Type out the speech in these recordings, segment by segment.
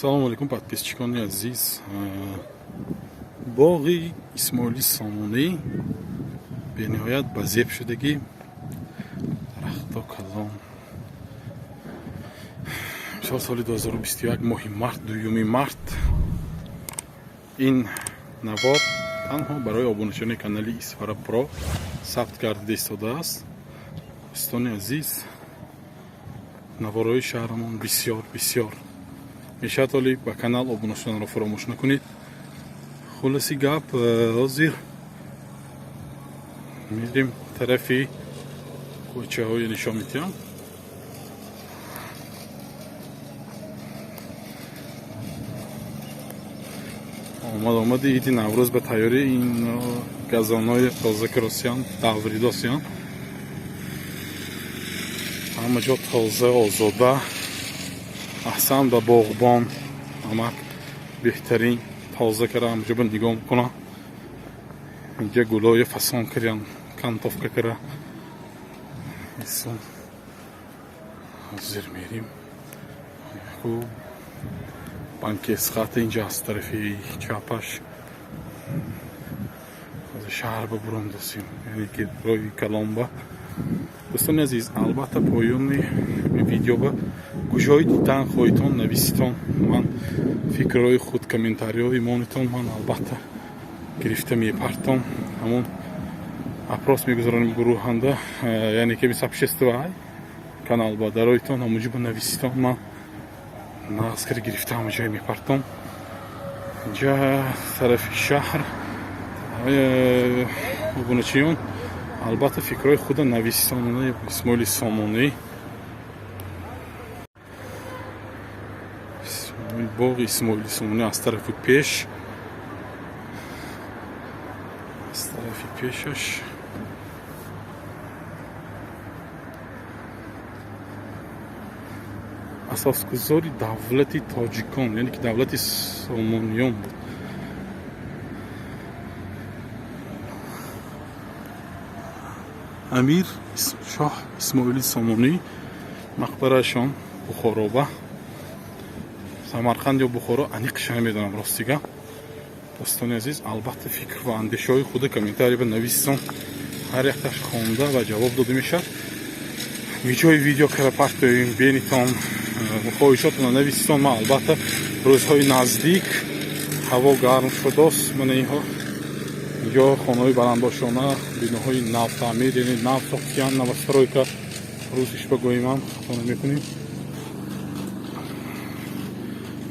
Ассалому алейкум, подписчикони азиз. Боги Исмоили Сомони бениҳоят ба зеб шудагӣ дарахто калон. Имсол соли 2021 моҳи март, 2 март. Ин навод танҳо барои обунашони канали Исфара про сабт карда истодааст. дӯстони азиз, наворҳои шаҳрамон бисёр мешавад, оли ба канал обуна шуданро фаромӯш накунед. хулоси гап, ҳозир мирим тарафи кучаҳои нишон медиҳам. омади иди наврӯз ба тайёрии ин газонҳои тозакиросиян давридосиян. ҳама ҷо тоза, озода, аҳсан ба боғбон амак беҳтарин тоза кара ҳамаҷо ба нигоҳ мекунам. инҷа гулҳои фасон кирян, кантовка кара. ҳозир мерим. банки эсхати инҷа аз тарафи чапаш шаҳр ба буром достем, яъне ки роҳи калонба. дӯстони азиз, албатта поёни видео ба куҷои дидан хоҳитон нависитон. ман фикрҳои худ, комментариҳои монитон ман албатта гирифта мепартом. ҳамон апрос мегузаронем гурӯҳанда, яъне ки мисапшествовай канал ба дароитон ҳамуҷо ба нависитон. ман нағз кара гирифта ҳама ҷое мепартом. инҷа тарафи шаҳр обуначиён албатта фикрҳои худа нависитон. Исмоили Сомони, боғи Исмоили Сомони аз тарафи пеш, аз тарафи пешаш асосгузори давлати тоҷикон, яъне ки давлати Сомониён буд. амир шоҳ Исмоили Сомони, мақбарашон Бухороба, Самарқанд ё Бухоро, аниқша намедонам ростига. дӯстони азиз, албатта фикр ва андешаҳои худа комментарий ба нависсон. ҳар якташ хонда ва ҷавоб дода мешавад. видеои видео кара партоим бенитон, хоҳишотона нависсон. ман албатта рӯзҳои наздик, ҳаво гарм шудост, мана инҳо ё хонаҳои баландбошона, биноҳои нав таъмир, яъне нав сохтиян, новостройка, рӯзиш ба гӯимам хона мекунем.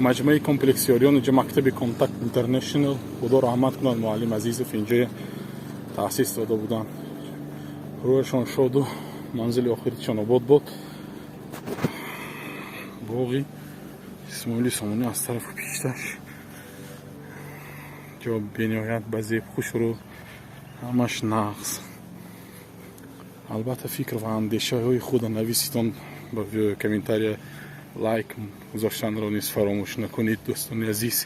маҷмӯи комплексиёриён, инҷа мактаби контакт интернешнл, худо раҳмат кунад, муаллим азизов инҷа таъсис дода буданд. рӯҳашон шоду манзили охиришон обод бод. боғи Исмоили Сомони аз тарафи пишташ ҷо бениҳоят ба зеб хушрӯ, ҳамаш нағз. албатта фикр ва андешаҳои худа нависитон. ба комментария лайк гузоштанро низ фаромӯш накунед. дӯстони азиз,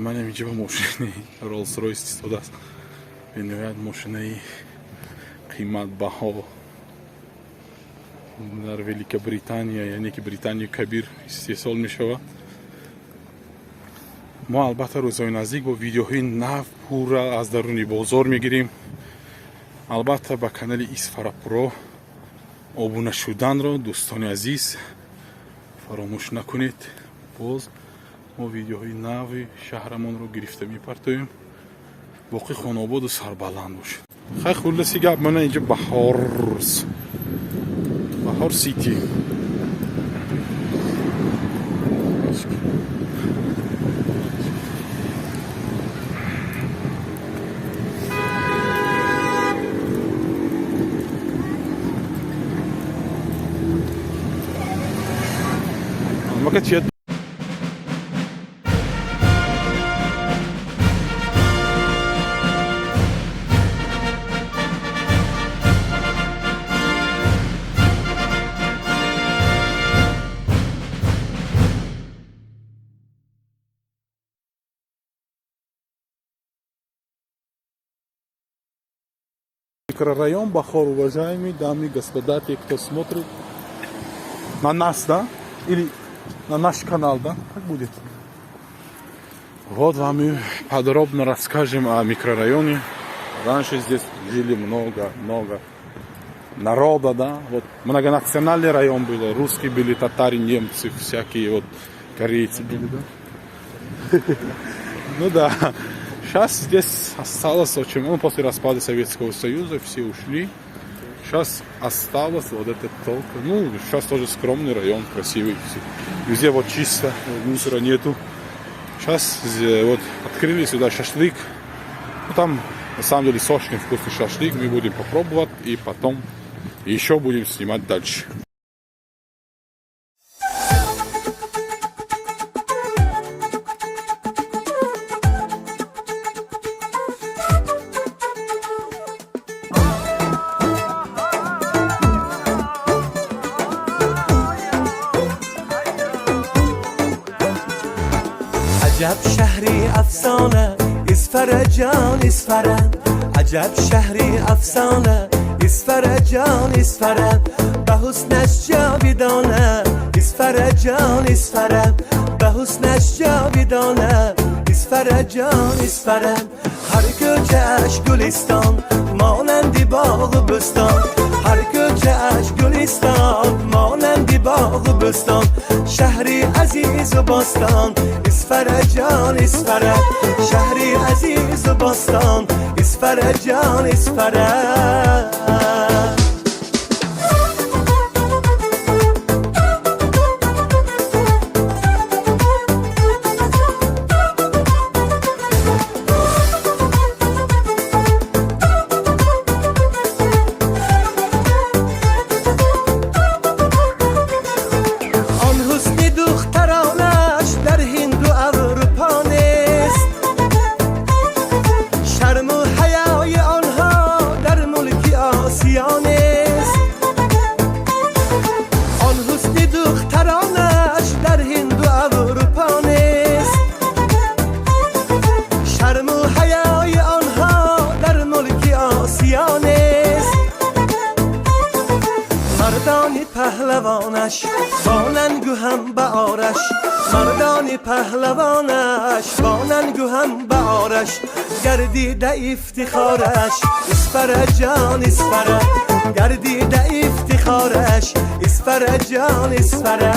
манам инҷа ба мошини Роллс Ройс истодааст. бениҳоят мошинаи қиматбаҳо дар Великобритания, яъне ки Британияи кабир истеҳсол мешавад. мо албатта рӯзҳои наздик бо видеоҳои нав пурра аз даруни бозор мегирем. албатта ба канали Исфара про обуна шуданро дӯстони азиз фаромӯш накунед. боз мо видеоҳои нави шаҳрамонро гирифта мепартоем. боқӣ хонаободу сарбаланд бошед. хай хулоси гап, мана инҷа Бахор сити. Мака чият микрорайон Бахор, уважаемые дамы и господа, те, кто смотрит на нас, да? Или на наш канал, да? Как будет? Вот вам и подробно расскажем о микрорайоне. Раньше здесь жили много народа, да? Вот многонациональный район был, русские были, татары, немцы, всякие вот корейцы были, да? Ну да. Сейчас здесь осталось очень много, после распада Советского Союза все ушли. Сейчас осталось вот это только, ну, сейчас тоже скромный район, красивый. Везде вот чисто, мусора нету. Сейчас вот открыли сюда шашлык. Ну, там на самом деле сочный вкусный шашлык. Мы будем попробовать и потом еще будем снимать дальше. عجب شهری افسانه اسفر جان اسفره عجب شهری افسانه اسفر جان اسفره به حسنش جاویدانه اسفر جان اسفره به حسنش جاویدانه اسفر جان اسفره هر کوچه‌اش گلستان مانندی باغ بستان هر کوچه‌اش گلستان مانندی باغ بستان شهری عزیز و باستان اسفر جان اسفره شهری عزیز و باستان اسفر جان اسفره پهلوانش با ننگو هم به آرش مردان پهلوانش با ننگو هم به آرش گردیده افتخارش اسفر جان اسفره گردیده افتخارش اسفر جان اسفره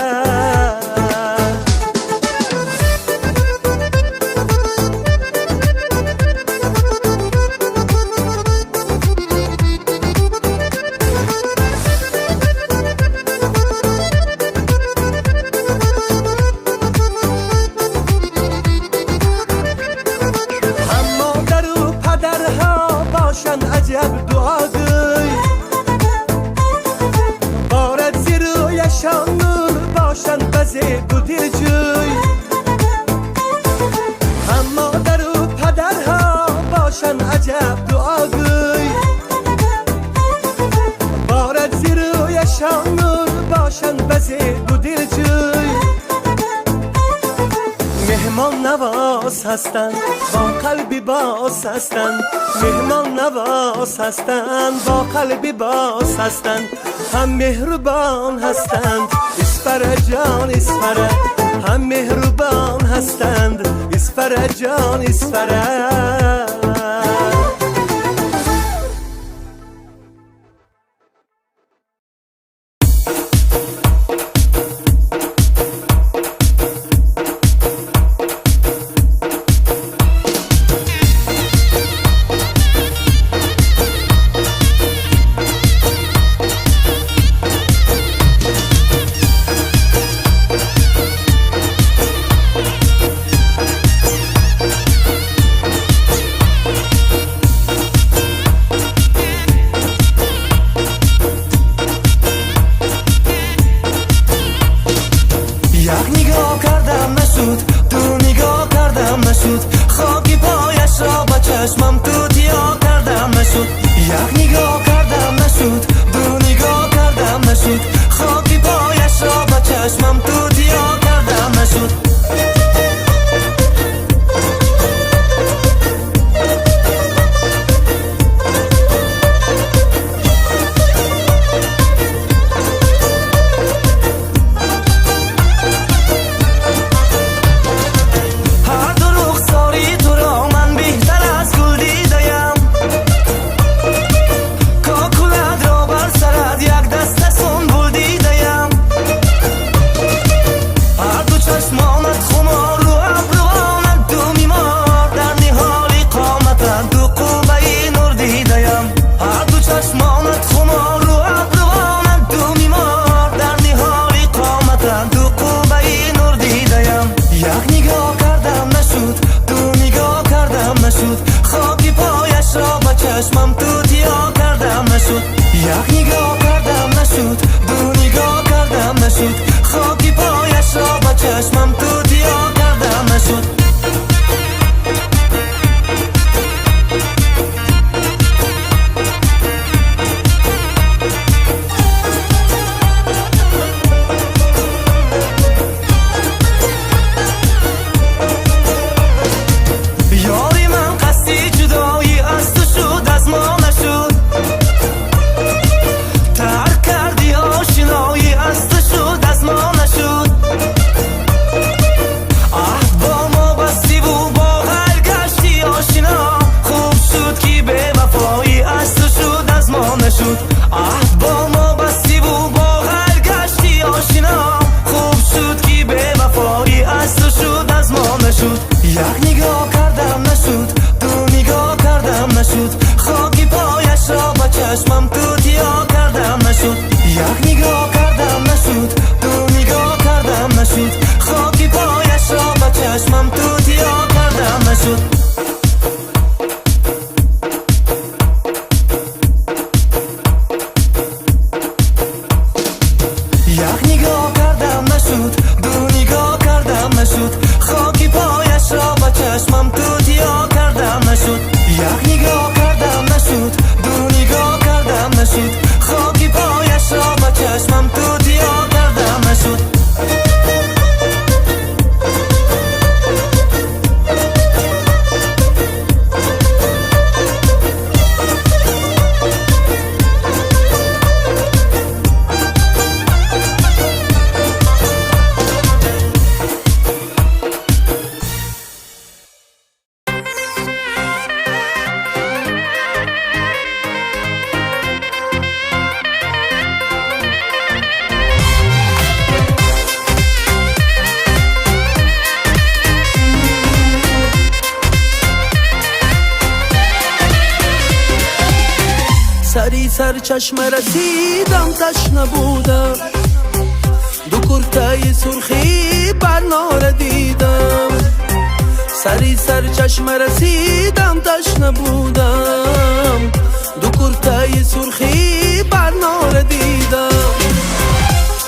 مهمان نواز هستند با قلبی باز هستند مهمان نواز هستند با قلبی باز هستند هم مهربان هستند اسفر جان اسفره هم مهربان هستند اسفر جان اسفره سر چشم رسیدم تشنه بودم دو کرته سرخی بر نار دیدم سری سر چشم رسیدم تشنه بودم دو کرته سرخی بر نار دیدم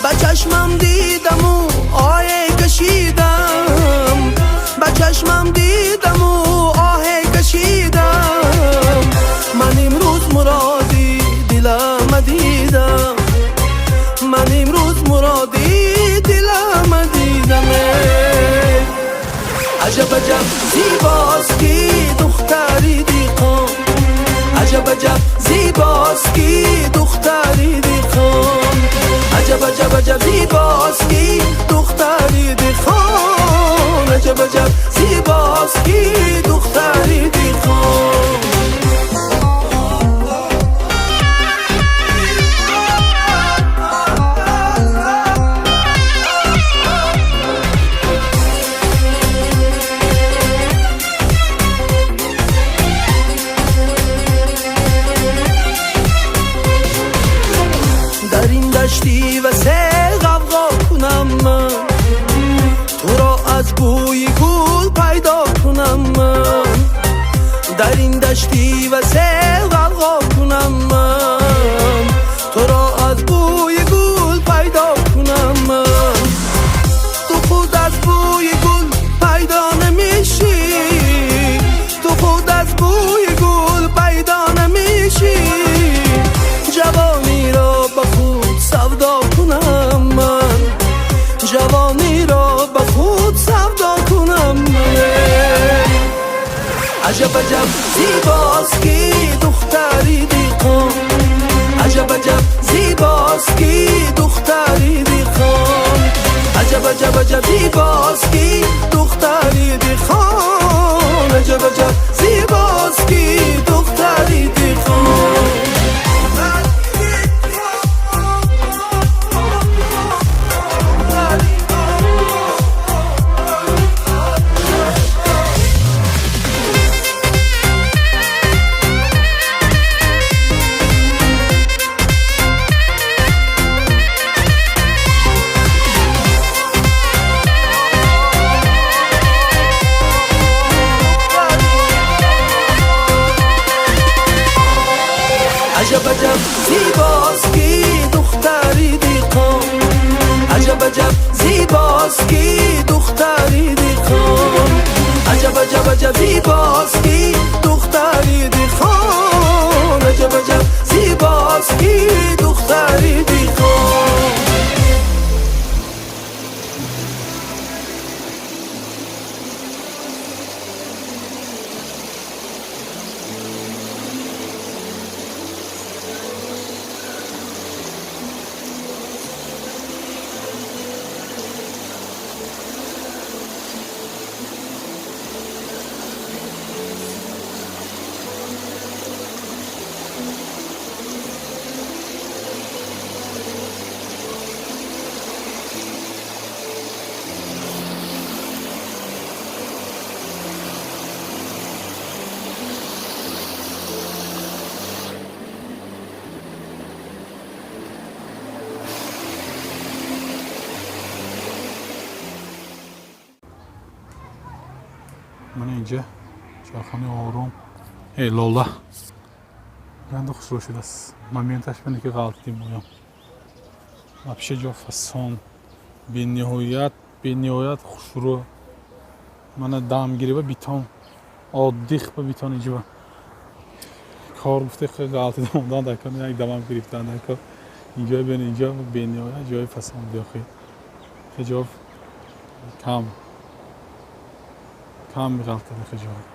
با چشمم دیدم و آه کشیدم با چشمم دیدم و آه کشیدم من امروز مرادی دلم دیدم من امروز مرادی دلم دیدم عجب عجب زیباست کی دختری دیخان عجب عجب زیباست کی دختری دیخان عجب عجب عجب زیباست کی دختری دیخان عجب عجب زیباست کی دختری دیخان دشتی و سه غوغا کنم من تو را از بوی گل پیدا کنم من در این دشتی و سه غوغا کنم من تو را از بوی گل پیدا کنم من تو خود از بوی گل پیدا نمیشی تو خود از بوی گل پیدا نمیشی جوانی را به خود سودا کنم من جوانی را به خود سودا کنم من عجب عجب زیباست کی دختری دیخان عجب عجب زیباست کی دختری دیخان عجب عجب عجب زیباست کی دختری دیخان عجب عجب زیباست کی دختری دیخان عجب عجب زیباست کی دختری دیخان عجب عجب زیباست کی دختری دیخان عجب عجب عجب زیباست کی دختری دیخان عجب عجب زیباست کی دختری دیخان من اینجا چاخانه آروم لاله گنده خوش رو شده است моменташ бинӣ ки ғалати моям вообще ҷо фасон бениҳоят хушрӯ мана дамгирива битон оддих ба битон иҷва кор гуфте ғалати дамодан дакон як дамам гирифтан дако инҷо бен инҷо бениҳоят ҷои фасон диохи хиҷоб кам миғалтади хиҷоб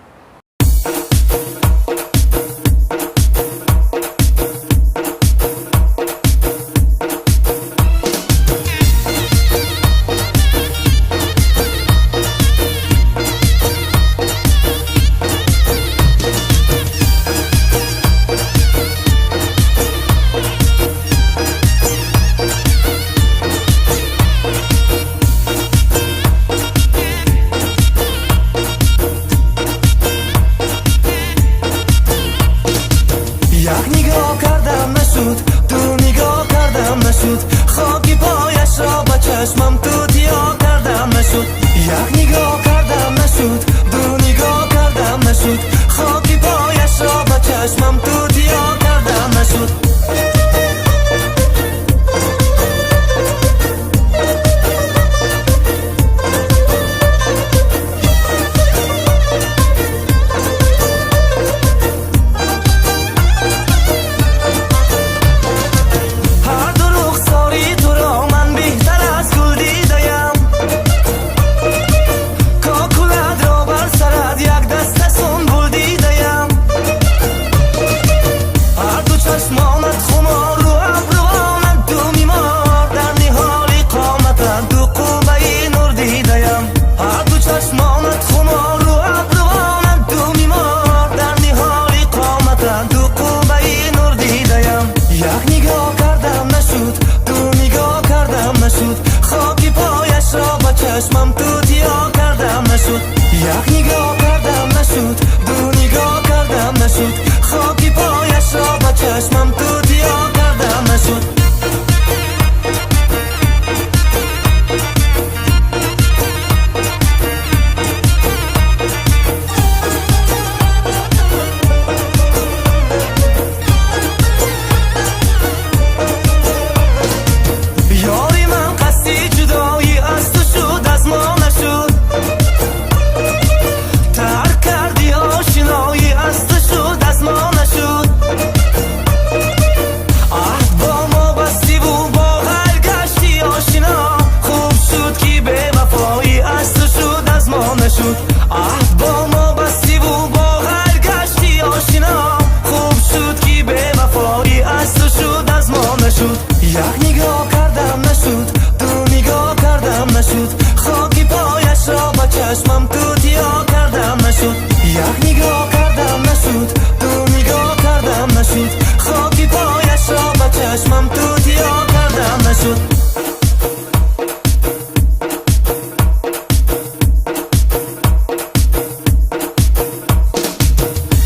یک نگاه کردم نشد، دو نگاه کردم نشد، خاکی پایش را به چشمم توتیا کردم نشد.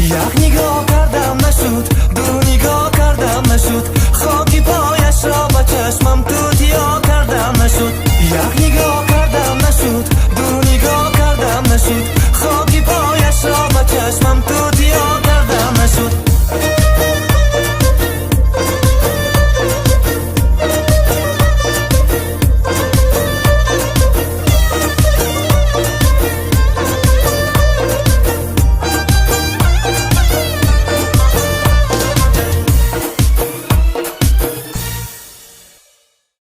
یک نگاه کردم نشد، دو نگاه کردم نشد، خاکی پایش را به چشمم توتیا کردم نشد. یک نگاه کردم نشد، دو نگاه کردم نشد،